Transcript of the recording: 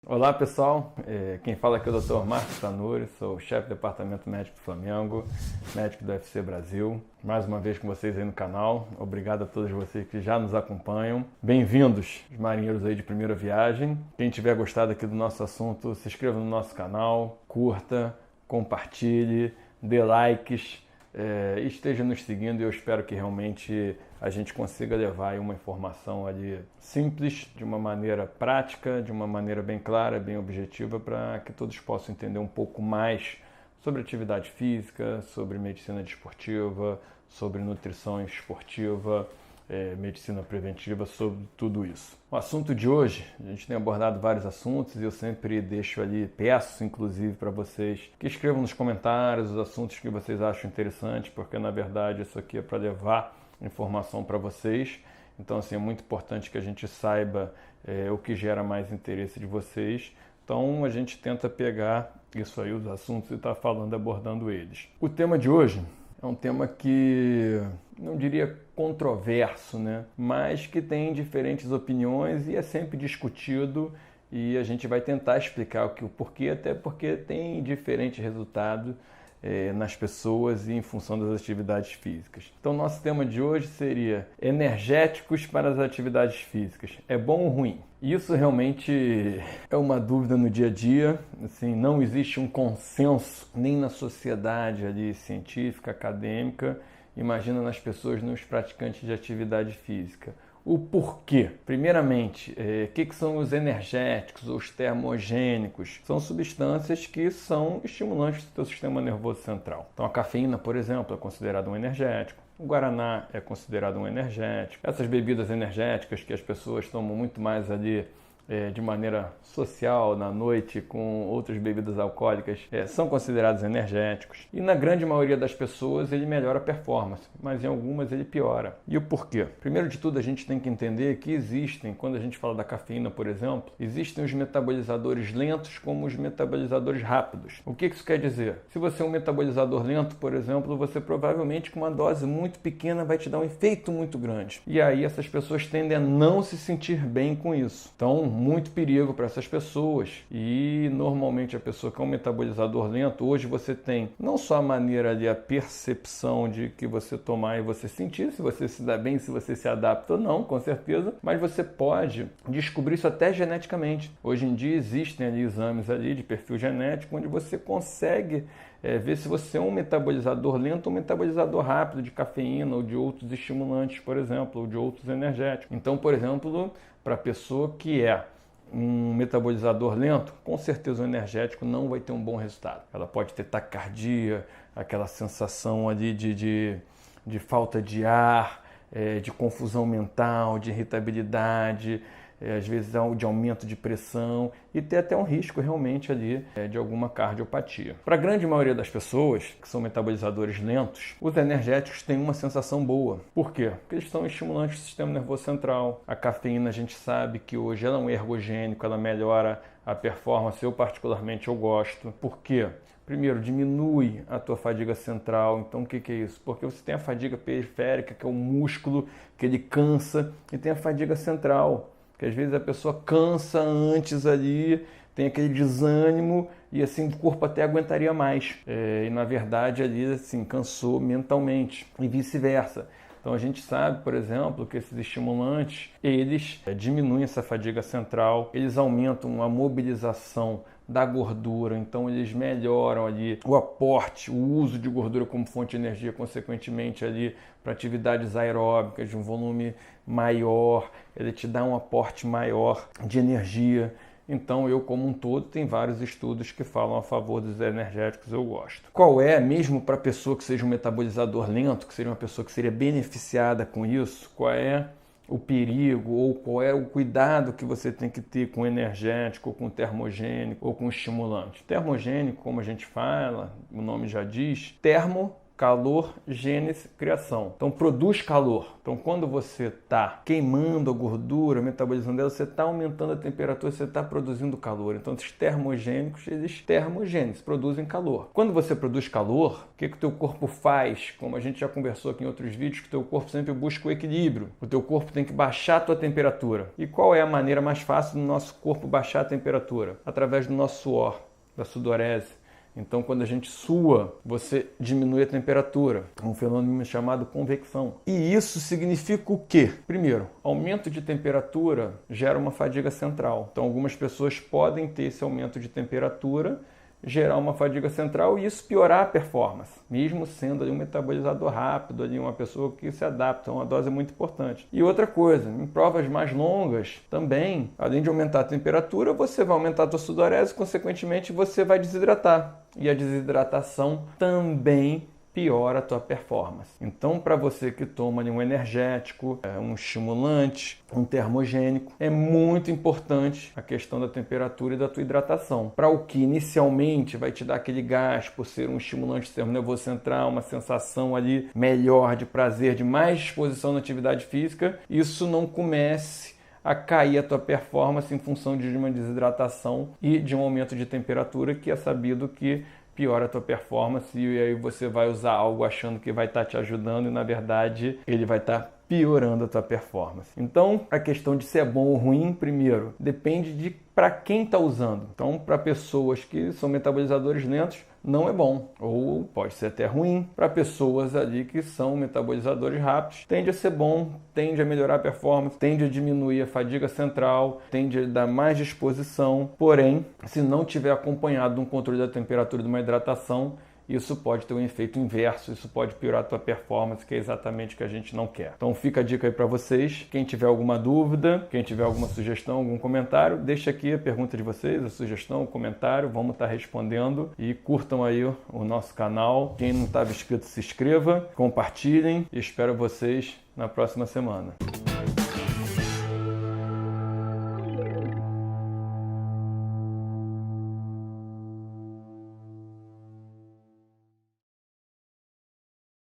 Olá pessoal, quem fala aqui é o Dr. Marcos Tanuri, sou chefe do Departamento Médico do Flamengo, médico do UFC Brasil. Mais uma vez com vocês aí no canal, obrigado a todos vocês que já nos acompanham. Bem-vindos, os marinheiros aí de primeira viagem. Quem tiver gostado aqui do nosso assunto, se inscreva no nosso canal, curta, compartilhe, dê likes. Esteja nos seguindo e eu espero que realmente a gente consiga levar uma informação ali simples, de uma maneira prática, de uma maneira bem clara, bem objetiva, para que todos possam entender um pouco mais sobre atividade física, sobre medicina desportiva, sobre nutrição esportiva, medicina preventiva, sobre tudo isso. O assunto de hoje, a gente tem abordado vários assuntos e eu sempre deixo ali, peço inclusive para vocês que escrevam nos comentários os assuntos que vocês acham interessantes, porque na verdade isso aqui é para levar informação para vocês. Então assim, é muito importante que a gente saiba o que gera mais interesse de vocês. Então a gente tenta pegar isso aí, os assuntos, e está falando, abordando eles. O tema de hoje é um tema que não diria controverso, né? Mas que tem diferentes opiniões e é sempre discutido, e a gente vai tentar explicar o porquê, até porque tem diferentes resultados nas pessoas e em função das atividades físicas. Então nosso tema de hoje seria energéticos para as atividades físicas. É bom ou ruim? Isso realmente é uma dúvida no dia a dia. Assim, não existe um consenso nem na sociedade ali, científica, acadêmica. Imagina nas pessoas, nos praticantes de atividade física. O porquê? Primeiramente, o que são os energéticos, os termogênicos? São substâncias que são estimulantes do seu sistema nervoso central. Então a cafeína, por exemplo, é considerada um energético. O guaraná é considerado um energético. Essas bebidas energéticas que as pessoas tomam muito mais ali de maneira social, na noite, com outras bebidas alcoólicas, são considerados energéticos. E na grande maioria das pessoas ele melhora a performance, mas em algumas ele piora. E o porquê? Primeiro de tudo, a gente tem que entender que existem, quando a gente fala da cafeína, por exemplo, existem os metabolizadores lentos como os metabolizadores rápidos. O que isso quer dizer? Se você é um metabolizador lento, por exemplo, você provavelmente com uma dose muito pequena vai te dar um efeito muito grande. E aí essas pessoas tendem a não se sentir bem com isso. Então, muito perigo para essas pessoas. E normalmente a pessoa que é um metabolizador lento, hoje você tem não só a maneira ali, a percepção de que você tomar e você sentir, se você se dá bem, se você se adapta ou não, com certeza, mas você pode descobrir isso até geneticamente. Hoje em dia existem ali exames ali de perfil genético onde você consegue ver se você é um metabolizador lento ou um metabolizador rápido de cafeína ou de outros estimulantes, por exemplo, ou de outros energéticos. Então, por exemplo, para a pessoa que é um metabolizador lento, com certeza o energético não vai ter um bom resultado. Ela pode ter taquicardia, aquela sensação ali de falta de ar, de confusão mental, de irritabilidade, às vezes de aumento de pressão e ter até um risco realmente ali de alguma cardiopatia. Para a grande maioria das pessoas que são metabolizadores lentos, os energéticos têm uma sensação boa. Por quê? Porque eles são estimulantes do sistema nervoso central. A cafeína, a gente sabe que hoje ela é um ergogênico, ela melhora a performance, eu particularmente gosto. Por quê? Primeiro, diminui a tua fadiga central. Então, o que é isso? Porque você tem a fadiga periférica, que é o músculo que ele cansa, e tem a fadiga central, que às vezes a pessoa cansa antes ali, tem aquele desânimo e assim o corpo até aguentaria mais. E na verdade ali assim cansou mentalmente e vice-versa. Então a gente sabe, por exemplo, que esses estimulantes, eles diminuem essa fadiga central, eles aumentam a mobilização da gordura, então eles melhoram ali o aporte, o uso de gordura como fonte de energia, consequentemente ali para atividades aeróbicas de um volume maior, ele te dá um aporte maior de energia. Então eu como um todo, tem vários estudos que falam a favor dos energéticos, eu gosto. Qual é, mesmo para a pessoa que seja um metabolizador lento, que seja uma pessoa que seria beneficiada com isso, qual é o perigo ou qual é o cuidado que você tem que ter com energético, ou com termogênico ou com estimulante? Termogênico, como a gente fala, o nome já diz, termo calor, gênese, criação. Então produz calor. Então quando você está queimando a gordura, metabolizando ela, você está aumentando a temperatura, você está produzindo calor. Então esses termogênicos, eles termogênesis, produzem calor. Quando você produz calor, o que o teu corpo faz? Como a gente já conversou aqui em outros vídeos, que o teu corpo sempre busca o equilíbrio. O teu corpo tem que baixar a tua temperatura. E qual é a maneira mais fácil do nosso corpo baixar a temperatura? Através do nosso suor, da sudorese. Então, quando a gente sua, você diminui a temperatura. É um fenômeno chamado convecção. E isso significa o quê? Primeiro, aumento de temperatura gera uma fadiga central. Então, algumas pessoas podem ter esse aumento de temperatura, gerar uma fadiga central e isso piorar a performance, mesmo sendo ali um metabolizador rápido, ali uma pessoa que se adapta, uma dose muito importante. E outra coisa, em provas mais longas também, além de aumentar a temperatura, você vai aumentar a tua sudorese, consequentemente você vai desidratar. E a desidratação também piora a tua performance. Então, para você que toma um energético, um estimulante, um termogênico, é muito importante a questão da temperatura e da tua hidratação. Para o que inicialmente vai te dar aquele gás por ser um estimulante do sistema nervoso central, uma sensação ali melhor de prazer, de mais disposição na atividade física, isso não comece a cair a tua performance em função de uma desidratação e de um aumento de temperatura, que é sabido que piora a tua performance, e aí você vai usar algo achando que vai estar te ajudando e na verdade ele vai estar piorando a tua performance. Então, a questão de se é bom ou ruim, primeiro, depende de para quem está usando. Então, para pessoas que são metabolizadores lentos, não é bom, ou pode ser até ruim. Para pessoas ali que são metabolizadores rápidos, tende a ser bom, tende a melhorar a performance, tende a diminuir a fadiga central, tende a dar mais disposição. Porém, se não tiver acompanhado de um controle da temperatura e de uma hidratação, isso pode ter um efeito inverso, isso pode piorar a tua performance, que é exatamente o que a gente não quer. Então fica a dica aí para vocês. Quem tiver alguma dúvida, quem tiver alguma sugestão, algum comentário, deixa aqui a pergunta de vocês, a sugestão, o comentário, vamos estar respondendo. E curtam aí o nosso canal. Quem não estava inscrito, se inscreva, compartilhem e espero vocês na próxima semana.